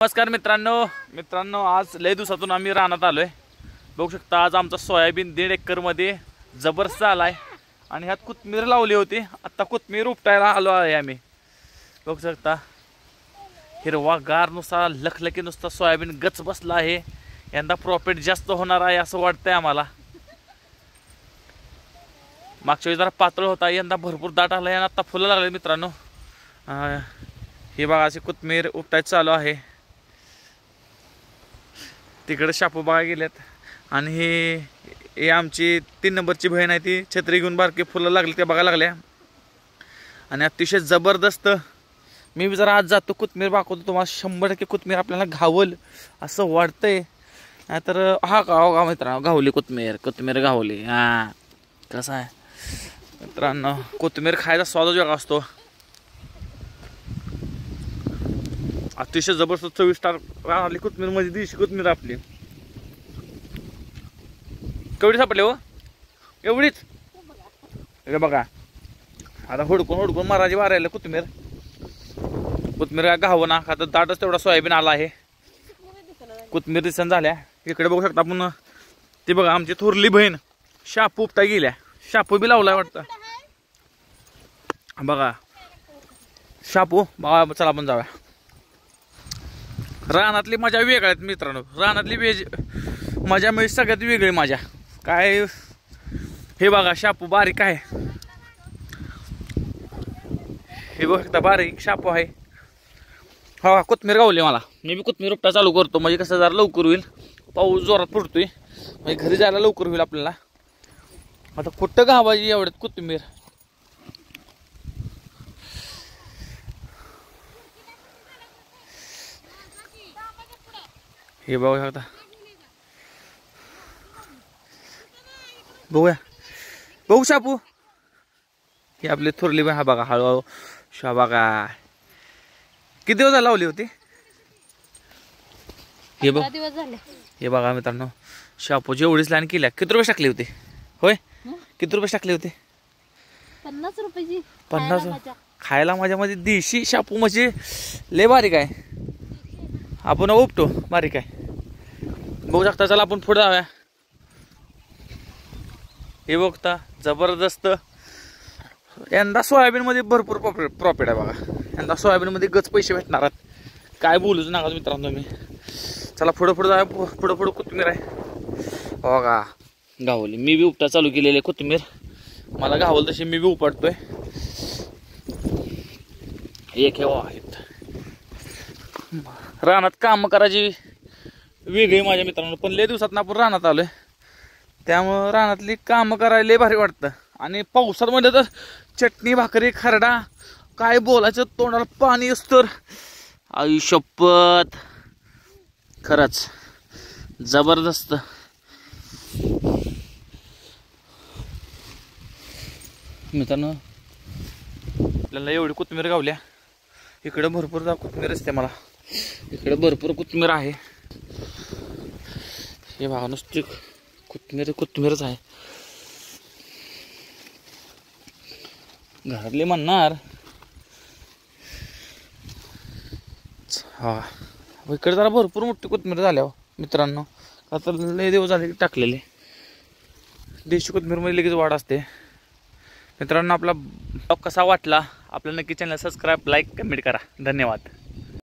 नमस्कार मित्रांनो आज लय दिवसातून आम्ही रानात आलोय। बघू शकता आज आमचा सोयाबीन 1.5 एकर मध्ये जबरदस्त आलाय आणि ह्यात कोथमीर लावली होती। आता कोथमीर उपटायला आलो आहे आम्ही। बघू शकता हिरवा गार नुसता लखलखी नुसता सोयाबीन गच बसला आहे। यंदा प्रॉफिट जास्त होणार आहे असं वाटतंय आम्हाला। मागच्या वेळी जरा पातळ होता, यंदा भरपूर दाट आलाय आणि आता फुलं लागले मित्रांनो। हे बघा असे कोथमीर उपटायचं चालू आहे। तिकडे शापू बघा गेलेत आणि हे आमची 3 नंबरची बहीण आहे, ती छत्री घेऊन बारके फुलं लागली ते बघा लागल्या आणि अतिशय जबरदस्त। मी जरा आज जातो कोथमीर बाकवतो, तुम्हाला 100% कोथमीर आपल्याला घावल असं वाटतंय। नाहीतर हा का मित्रांनो घावली कोथमीर घावली। हा कसं आहे मित्रांनो, कोथमीर खायचा स्वादच वेगळा असतो। अतिशय जबरदस्त चविष्ट राहिली कोथमीर मध्ये देशी कोथमीर आपली। केवढी सापडली हो? एवढीच? हे बघा आता हुडकून मारायची वारायला कोथमीर काय घावं ना, आता दाटच तेवढा सोयाबीन आला आहे। कोथमीर दिसन झाल्या। इकडे बघू शकता आपण, ते बघा आमची थोरली बहीण शापू उपटा गेल्या, शापू बी लावलाय वाटतं। बघा शापू बघा, चला आपण जाऊया। रानातली मजा वेगळ्या आहेत मित्रांनो, रानातली मजा म्हणजे सगळ्यात वेगळी मजा काय। हे बघा शापू बारीक आहे, हे बघा बारीक शापू आहे। हा कोथमीर गावली मला, मी बी कोथमीर उपटा चालू करतो म्हणजे कसं जरा लवकर होईल। पाऊस जोरात पडतोय म्हणजे घरी जायला लवकर होईल आपल्याला। आता कुठं गावाची एवढ्यात कोथमीर। हे बघा शकता, बघू शापू ही आपली थोरली बहीण। हा बघा हळूहळू शा बघा किती दिवस लावली होती। हे बघ हे बघा मित्रांनो, शापूची एवढीच लाईन केल्या। किती रुपये टाकली होती? होय किती रुपये टाकले होते? 50 रुपयाची। 50 खायला माझ्यामध्ये देशी शापू म्हणजे लय बारीक आहे, आपण उपटो बारीक आहे। बघू शकता, चला आपण पुढे जाऊया। हे बघता जबरदस्त यंदा सोयाबीन मध्ये भरपूर प्रॉफिट आहे बघा। यंदा सोयाबीन मध्ये गच पैसे भेटणार आहेत, काय बोलूच नका मित्रांनो तुम्ही। चला पुढे जाऊया, पुढे कोथमीर आहे बघा गावली। मी बी उपटा चालू केलेले कोथमीर, मला गावल तशी मी बी उपटतोय। एक हे आहेत रानात काम करायची वेगळी माझ्या मित्रांनो, पण लय दिवसात आपण रानात आलोय त्यामुळं रानातली काम करायला लय भारी वाटतं। आणि पावसात मध्ये तर चटणी भाकरी खरडा काय बोलायचं, तोंडाला पाणी असतं। आई शपथ खरंच जबरदस्त। मित्रांनो आपल्याला एवढी कोथमीर गावल्या, इकडे भरपूर कोथमीर असते मला, इकडे भरपूर कोथमीर आहे। हे बघा नुसती कोथमीरच आहे। घरातले म्हणणार हा इकडे जरा भरपूर मोठी कोथमीर झाल्या मित्रांनो, आता लय दिवस झाले टाकलेले। देशी कोथमीर मध्ये लगेच वाढ असते। मित्रांनो आपला ब्लॉग कसा वाटला आपल्याला नक्की चॅनल सबस्क्राईब लाईक कमेंट करा। धन्यवाद।